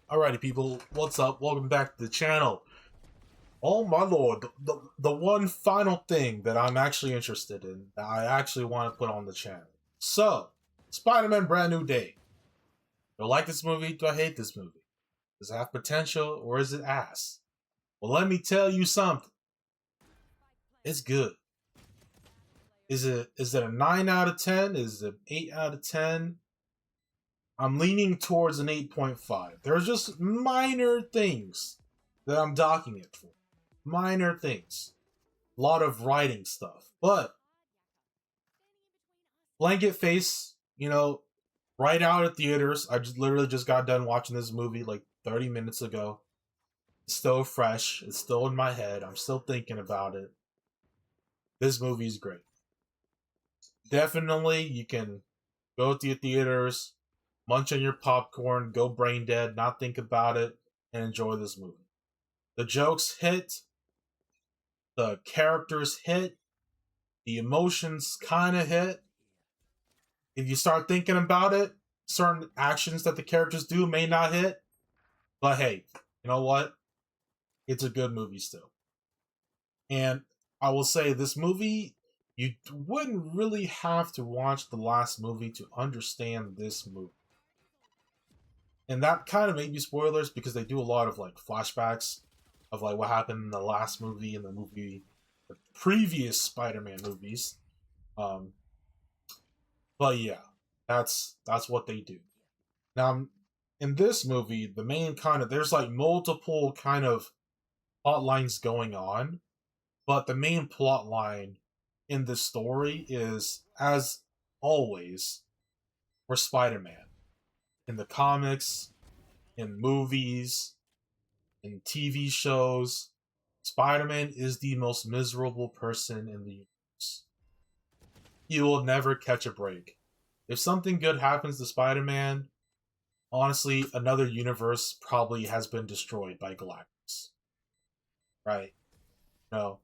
Alrighty, people, what's up? Welcome back to the channel. Oh my lord, the one final thing that I'm actually interested in, that I actually want to put on the channel. So, Spider-Man Brand New Day. Do I like this movie? Do I hate this movie? Does it have potential, or is it ass? Well, let me tell you something. It's good. Is it a 9 out of 10? Is it an 8 out of 10? I'm leaning towards an 8.5. There's just minor things that I'm docking it for. Minor things. A lot of writing stuff. But Blanket Face, right out of theaters. I just literally just got done watching this movie like 30 minutes ago. It's still fresh. It's still in my head. I'm still thinking about it. This movie's great. Definitely, you can go to your theaters, munch on your popcorn, go brain dead, not think about it, and enjoy this movie. The jokes hit, the characters hit, the emotions kind of hit. If you start thinking about it, certain actions that the characters do may not hit. But hey, you know what? It's a good movie still. And I will say this movie, you wouldn't really have to watch the last movie to understand this movie. And that kind of may be spoilers because they do a lot of like flashbacks of like what happened in the last movie and the previous Spider-Man movies. But yeah, that's what they do. Now, in this movie, the main kind of there's like multiple kind of plot lines going on, but the main plot line in this story is, as always, for Spider-Man. In the comics, in movies, in TV shows, Spider-Man is the most miserable person in the universe. He will never catch a break. If something good happens to Spider-Man, honestly, another universe probably has been destroyed by Galactus. Right? No.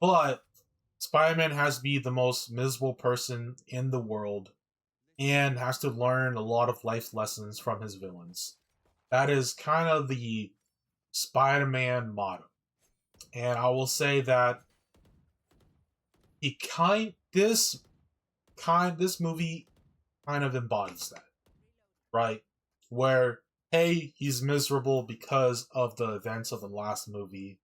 But Spider-Man has to be the most miserable person in the world and has to learn a lot of life lessons from his villains. That is kind of the Spider-Man motto. And I will say that this movie kind of embodies that, right? Where hey, he's miserable because of the events of the last movie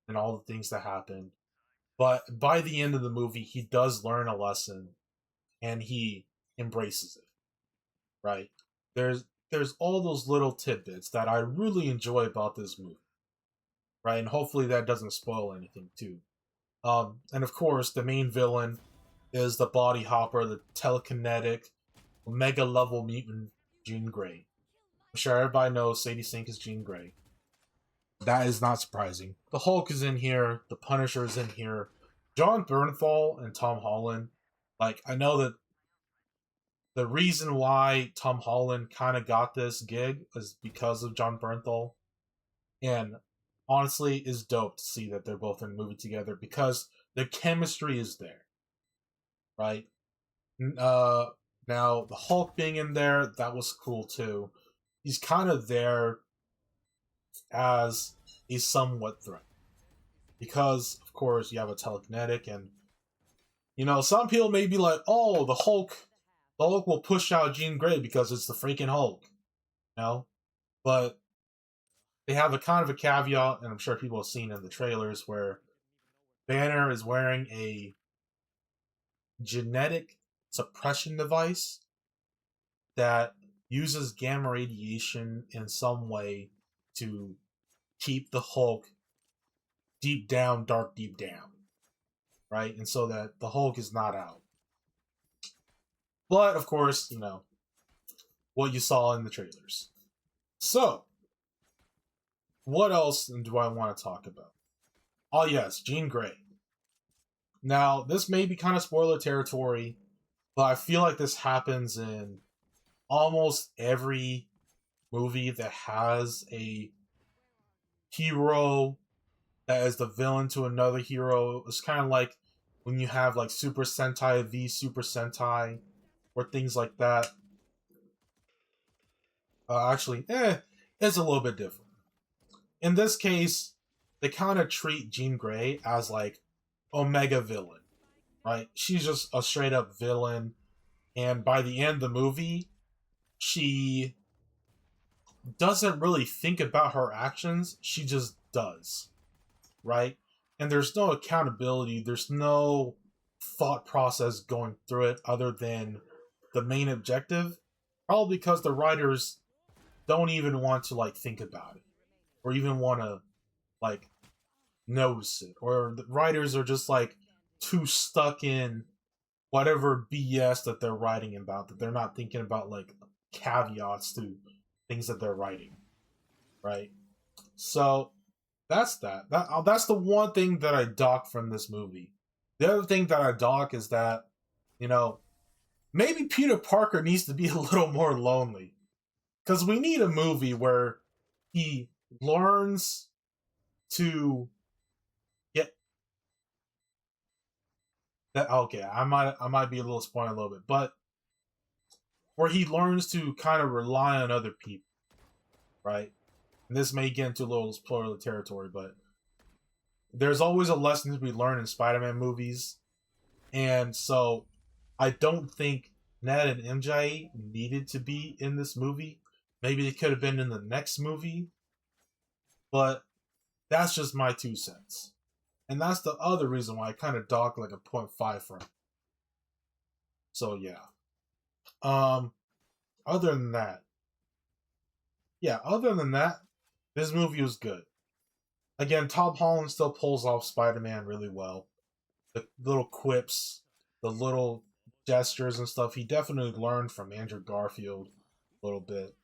and all the things that happened. But by the end of the movie, he does learn a lesson and he embraces it. Right? There's all those little tidbits that I really enjoy about this movie. Right? And hopefully that doesn't spoil anything too. And of course, the main villain is the body hopper, the telekinetic, mega level mutant Jean Grey. I'm sure everybody knows Sadie Sink is Jean Grey. That is not surprising. The Hulk is in here, the Punisher is in here, Jon Bernthal and Tom Holland. Like, I know that the reason why Tom Holland kind of got this gig is because of Jon Bernthal. And honestly, it's dope to see that they're both in a movie together because the chemistry is there. Right? Now, the Hulk being in there, that was cool too. He's kind of there as a somewhat threat. Because, of course, you have a telekinetic, and, some people may be like, oh, the Hulk will push out Jean Grey because it's the freaking Hulk. But they have a kind of a caveat, and I'm sure people have seen in the trailers, where Banner is wearing a genetic suppression device that uses gamma radiation in some way to keep the Hulk deep down, dark deep down. Right? And so that the Hulk is not out. But, of course, what you saw in the trailers. So, what else do I want to talk about? Oh, yes, Jean Grey. Now, this may be kind of spoiler territory, but I feel like this happens in almost every movie that has a hero that is the villain to another hero. It's kind of like when you have like Super Sentai v Super Sentai or things like that. Actually, it's a little bit different. In this case, they kind of treat Jean Grey as like Omega villain, right? She's just a straight up villain, and by the end of the movie, she doesn't really think about her actions. She just does, right? And there's no accountability. There's no thought process going through it other than the main objective. Probably because the writers don't even want to like think about it or even want to like notice it, or the writers are just like too stuck in whatever BS that they're writing about that they're not thinking about like caveats to things that they're writing, right? So that's the one thing that I dock from this movie. The other thing that I dock is that, you know, maybe Peter Parker needs to be a little more lonely, because we need a movie where he learns to get that. Okay, I might be a little spoiling a little bit, but where he learns to kind of rely on other people, right? And this may get into a little spoiler territory, but there's always a lesson to be learned in Spider-Man movies, and so I don't think Ned and MJ needed to be in this movie. Maybe they could have been in the next movie, but that's just my 2 cents. And that's the other reason why I kind of dock like a 0.5 from it. So yeah. Um other than that, this movie was good. Again, Tom Holland still pulls off Spider-Man really well. The little quips, the little gestures and stuff, he definitely learned from Andrew Garfield a little bit.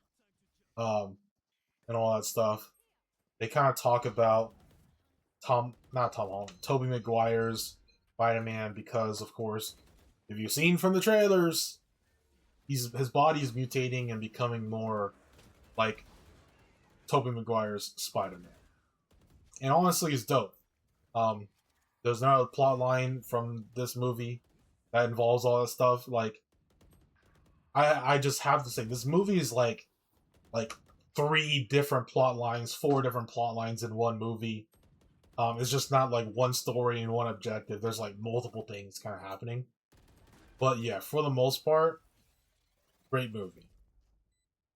And all that stuff. They kind of talk about not Tom Holland, Tobey Maguire's Spider-Man, because of course, if you've seen from the trailers, his body is mutating and becoming more like Tobey Maguire's Spider-Man. And honestly, it's dope. Um, there's another plot line from this movie that involves all that stuff. Like, I just have to say, this movie is like 3 different plot lines, 4 different plot lines in one movie. It's just not like one story and one objective. There's like multiple things kind of happening. But yeah, for the most part, great movie.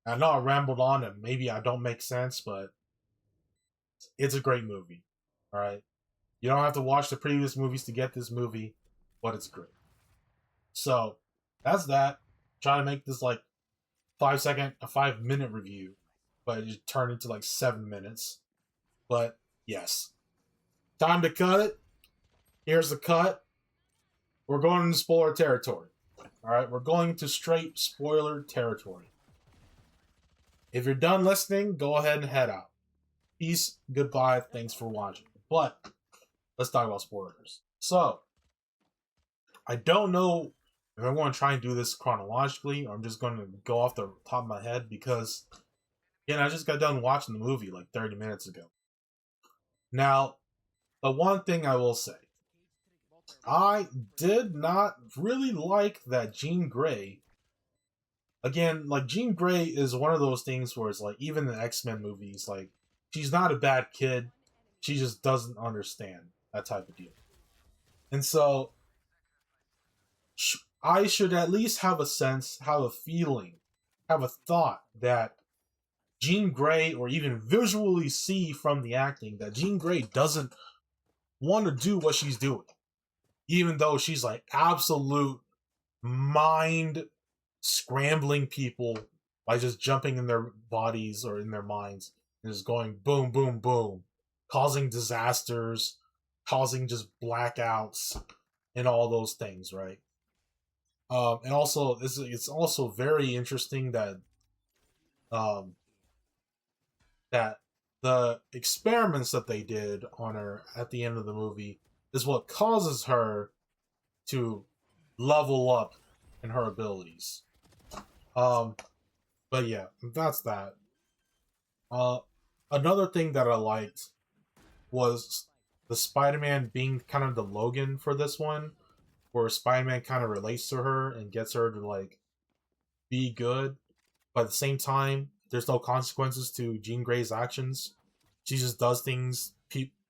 I know I rambled on and maybe I don't make sense, but it's a great movie. All right, you don't have to watch the previous movies to get this movie, but it's great. So that's that. Trying to make this like 5 minute review, but it just turned into like 7 minutes. But yes, time to cut it. Here's the cut. We're going into spoiler territory. All right, we're going to straight spoiler territory. If you're done listening, go ahead and head out. Peace, goodbye, thanks for watching. But let's talk about spoilers. So, I don't know if I'm going to try and do this chronologically, or I'm just going to go off the top of my head, because, again, I just got done watching the movie like 30 minutes ago. Now, the one thing I will say, I did not really like that Jean Grey. Again, like, Jean Grey is one of those things where it's like, even in the X-Men movies, like, she's not a bad kid. She just doesn't understand that type of deal. And so, I should at least have a sense, have a feeling, have a thought that Jean Grey, or even visually see from the acting, that Jean Grey doesn't want to do what she's doing. Even though she's like absolute mind scrambling people by just jumping in their bodies or in their minds and just going boom, boom, boom, causing disasters, causing just blackouts and all those things, right? And also, it's also very interesting that that the experiments that they did on her at the end of the movie is what causes her to level up in her abilities. But yeah, that's that. Another thing that I liked was the Spider-Man being kind of the Logan for this one, where Spider-Man kind of relates to her and gets her to like be good, but at the same time, there's no consequences to Jean Grey's actions. She just does things.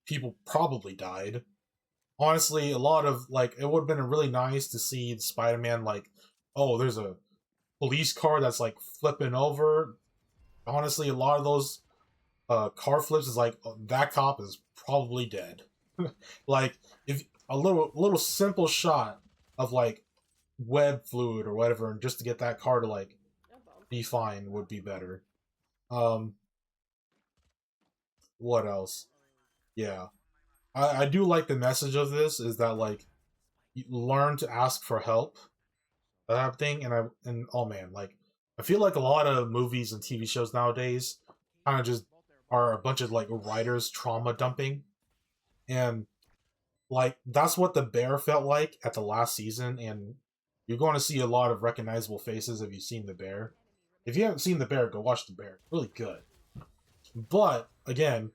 People probably died. Honestly, a lot of like it would have been really nice to see Spider-Man like, oh, there's a police car that's like flipping over. Honestly, a lot of those car flips is like that cop is probably dead. Like if a little simple shot of like web fluid or whatever, and just to get that car to like be fine would be better. Um, what else? Yeah, I do like the message of this is that like you learn to ask for help, that type of thing. And oh man, like I feel like a lot of movies and TV shows nowadays kind of just are a bunch of like writers trauma dumping, and like that's what the Bear felt like at the last season. And you're going to see a lot of recognizable faces if you've seen the Bear. If you haven't seen the Bear, go watch the Bear. It's really good. But again,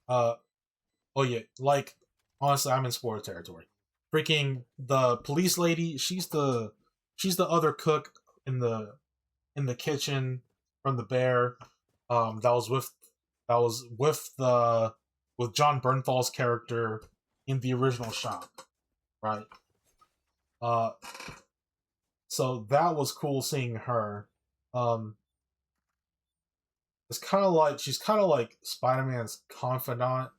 uh, oh yeah, like honestly, I'm in spoiler territory. Freaking the police lady, she's the other cook in the kitchen from the Bear. That was with John Bernthal's character in the original shop, right? Uh, so that was cool seeing her. Um, it's kind of like she's kind of like Spider-Man's confidant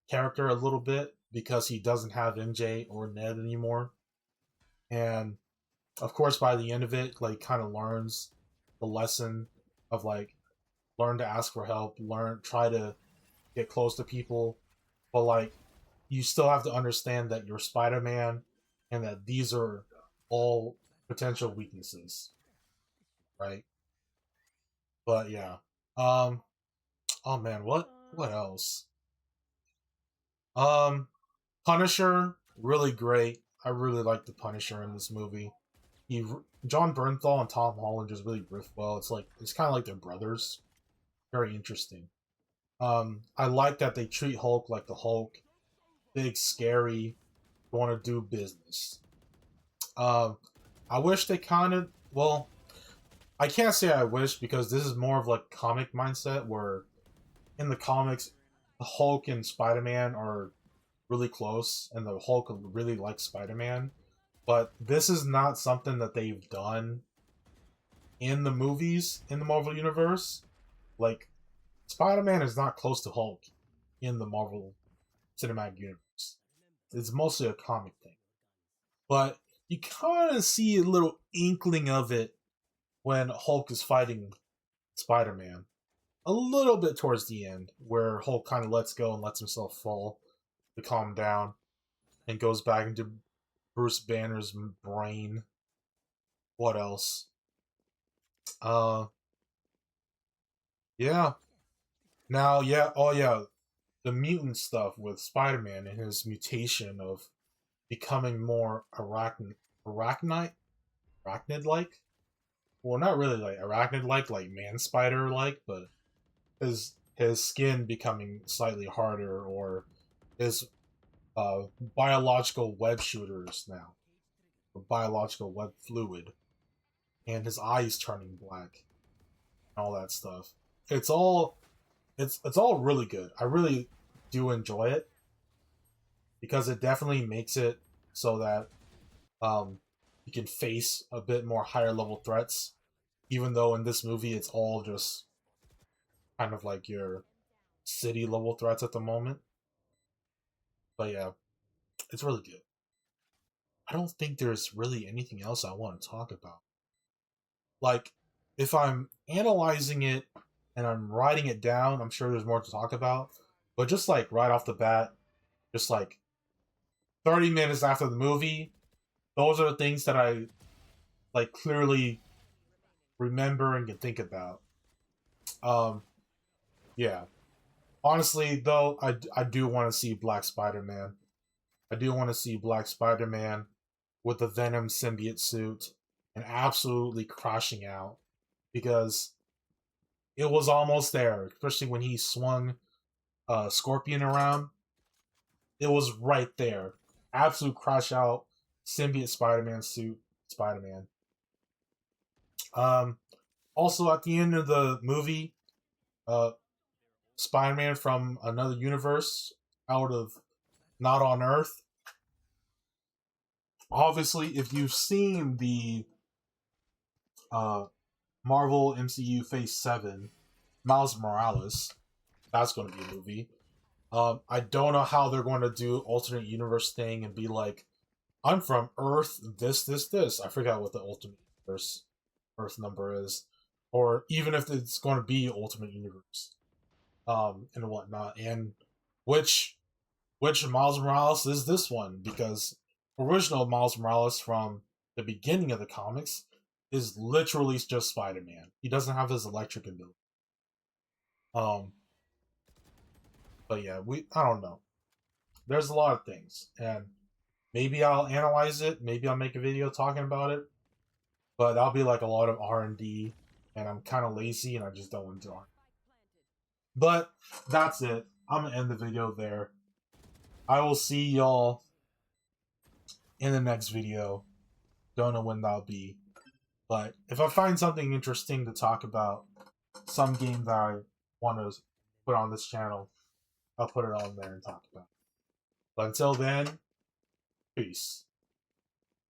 character a little bit because he doesn't have MJ or Ned anymore, and of course by the end of it, like kind of learns the lesson of like learn to ask for help, learn try to get close to people, but like you still have to understand that you're Spider-Man and that these are all potential weaknesses, right? But yeah. Um oh man, what else? Um Punisher, really great. I really like the Punisher in this movie. He John Bernthal and Tom Holland just really riff well. It's like it's kind of like they're brothers. Very interesting. I like that they treat Hulk like the Hulk, big, scary, want to do business. Um, I wish they kind of well, I can't say I wish because this is more of like comic mindset where in the comics, the Hulk and Spider Man are really close, and the Hulk really likes Spider Man. But this is not something that they've done in the movies in the Marvel universe. Like Spider Man is not close to Hulk in the Marvel Cinematic Universe. It's mostly a comic thing. But you kind of see a little inkling of it when Hulk is fighting Spider Man. A little bit towards the end, where Hulk kind of lets go and lets himself fall to calm down and goes back into Bruce Banner's brain. What else? Uh, yeah. Now, yeah, oh yeah, the mutant stuff with Spider Man and his mutation of becoming more arachnid like. Well, not really like arachnid like man spider like, but his skin becoming slightly harder, or his biological web shooters now, or biological web fluid, and his eyes turning black, and all that stuff. It's all it's all really good. I really do enjoy it because it definitely makes it so that um, you can face a bit more higher level threats. Even though in this movie it's all just kind of like your city level threats at the moment. But yeah, it's really good. I don't think there's really anything else I want to talk about. Like, if I'm analyzing it and I'm writing it down, I'm sure there's more to talk about. But just like right off the bat, just like 30 minutes after the movie, those are the things that I like clearly remember and can think about. Um, yeah. Honestly, though, I do want to see Black Spider Man. I do want to see Black Spider Man with the Venom symbiote suit and absolutely crashing out because it was almost there, especially when he swung Scorpion around. It was right there. Absolute crash out, symbiote Spider Man suit, Spider Man. Um, Also, at the end of the movie, Spider-Man from another universe, out of not on Earth. Obviously, if you've seen the Marvel MCU Phase 7, Miles Morales, that's going to be a movie. I don't know how they're going to do alternate universe thing and be like, I'm from Earth, this. I forgot what the ultimate universe Earth number is. Or even if it's going to be Ultimate Universe. And whatnot. And which Miles Morales is this one? Because original Miles Morales from the beginning of the comics is literally just Spider-Man. He doesn't have his electric ability. But yeah, I don't know. There's a lot of things, and maybe I'll analyze it. Maybe I'll make a video talking about it. But that'll be like a lot of R&D, and I'm kind of lazy, and I just don't want to do R&D. But that's it. I'm gonna end the video there. I will see y'all in the next video. Don't know when that'll be. But if I find something interesting to talk about, some game that I want to put on this channel, I'll put it on there and talk about it. But until then, peace.